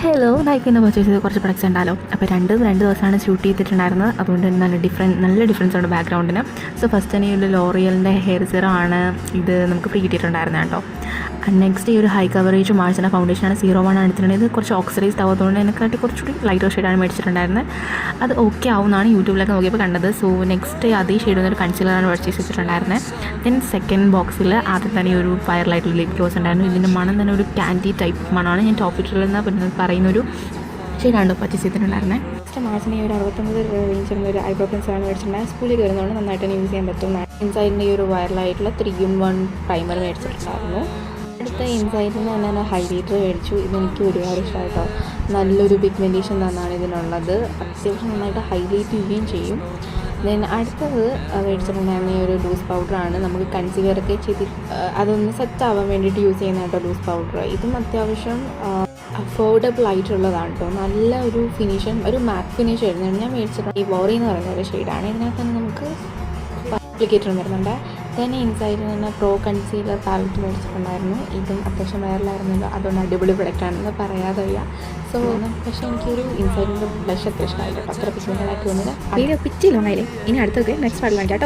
Hello നൈക്കിന്ന് purchase ചെയ്ത് കുറച്ച് products ഉണ്ടല്ലോ. അപ്പോൾ രണ്ട് ദിവസമാണ് ഷൂട്ട് ചെയ്തിട്ടുണ്ടായിരുന്നത്. അതുകൊണ്ട് തന്നെ നല്ല ഡിഫറൻസ് ഉണ്ട് ബാക്ക്ഗ്രൗണ്ടിന്. സോ ഫസ്റ്റ് തന്നെ ഈ ഒരു ലോറിയലിൻ്റെ ഹെയർ സിറം ആണ് ഇത് നമുക്ക് ഫ്രീ കിട്ടിയിട്ടുണ്ടായിരുന്നത് കേട്ടോ. നെക്സ്റ്റ് ഈ ഒരു ഹൈ കവറേജ് മാർജിന ഫൗണ്ടേഷനാണ് 01 ആണ് എടുത്തിട്ടുണ്ടെങ്കിൽ ഇത് കുറച്ച് ഓക്സിഡൈസ്ഡ് ആവാത്തതുകൊണ്ട് എനിക്കായിട്ട് കുറച്ചുകൂടി ലൈറ്റർ ഷെയ്ഡാണ് മേടിച്ചിട്ടുണ്ടായിരുന്നത്. അത് ഓക്കെ ആവുമെന്നാണ് യൂട്യൂബിലൊക്കെ നോക്കിയപ്പോൾ കണ്ടത്. സോ നെക്സ്റ്റ് അതേ ഷെയ്ഡ് വന്നൊരു കൺസീലറാണ് പർച്ചേസ് ചെയ്തിട്ടുണ്ടായിരുന്നത്. ദെൻ സെക്കൻഡ് ബോക്സിൽ ആദ്യം തന്നെ ഒരു വൈറലായിട്ടുള്ള ലിപ് ഗ്ലോസ് ഉണ്ടായിരുന്നു. ഇതിൻ്റെ മണം തന്നെ ഒരു ക്യാൻഡി ടൈപ്പ് മണമാണ്. ഞാൻ ടോപ്പ് ഇട്ടില്ലെന്ന് പറയുന്നൊരു ഷെയ്ഡാണ് പർച്ചേസ് ചെയ്തിട്ടുണ്ടായിരുന്നത്. നെക്സ്റ്റ് മാർച്ചിന് ഈ ഒരു 69 റേഞ്ചിലുള്ള ഒരു ഐബ്രോ പെൻസിലാണ് മേടിച്ചിട്ടുണ്ടായത്. സ്കൂളിൽ വരുന്നതുകൊണ്ട് നന്നായിട്ട് തന്നെ യൂസ് ചെയ്യാൻ പറ്റും. ഇൻസൈഡിൻ്റെ ഈ ഒരു വൈറലായിട്ടുള്ള 3-in-1 പ്രൈമർ മേടിച്ചിട്ടുണ്ടായിരുന്നു. അടുത്ത ഇൻസൈഡിൽ നിന്ന് തന്നെ ഹൈലൈറ്റർ മേടിച്ചു. ഇതെനിക്ക് ഒരുപാട് ഇഷ്ടമായിട്ടോ. നല്ലൊരു പിഗ്മെൻറ്റേഷൻ തന്നെയാണ് ഇതിനുള്ളത്. അത്യാവശ്യം നന്നായിട്ട് ഹൈലൈറ്റ് ചെയ്യുകയും ചെയ്യും. ദെൻ അടുത്തത് മേടിച്ചിട്ടുണ്ടായിരുന്ന ഈ ഒരു ലൂസ് പൗഡറാണ്. നമുക്ക് കൺസീലറൊക്കെ ചെയ്ത് അതൊന്ന് സെറ്റ് ആവാൻ വേണ്ടിയിട്ട് യൂസ് ചെയ്യുന്ന കേട്ടോ ലൂസ് പൗഡർ. ഇതും അത്യാവശ്യം അഫോർഡബിൾ ആയിട്ടുള്ളതാണ് കേട്ടോ. നല്ല ഒരു ഫിനിഷൻ, ഒരു മാറ്റ് ഫിനിഷ് വരുന്നതാണ്. ഞാൻ മേടിച്ചിട്ടുണ്ട് ഈ വോറി എന്ന് പറയുന്ന ഒരു ഷെയ്ഡാണ്. ഇതിനകത്ത് തന്നെ നമുക്ക് ആപ്ലിക്കേറ്ററും വരുന്നുണ്ട്. തന്നെ ഇൻസൈഡിൽ തന്നെ പ്രോ കൺസീലർ പാലറ്റ് മേടിച്ചിട്ടുണ്ടായിരുന്നു. ഇതും അത്യാവശ്യം വൈറലായിരുന്നല്ലോ, അതുകൊണ്ട് അടിപൊളി പ്രൊഡക്റ്റാണെന്ന് പറയാതെ വയ്യ. സോ പക്ഷേ എനിക്കൊരു ഇൻസൈഡിൻ്റെ ബ്ലഷ് അത്യാവശ്യം ഇഷ്ടമായില്ല കേട്ടോ. അത്ര പിഗ്മെൻ്റഡ് ആയിട്ട് തോന്നില്ല. വീഡിയോ പിറ്റില്ല ഒന്നായില്ലേ. ഇനി അടുത്തൊക്കെ നെക്സ്റ്റ് പാർട്ടിലാണ് കേട്ടോ.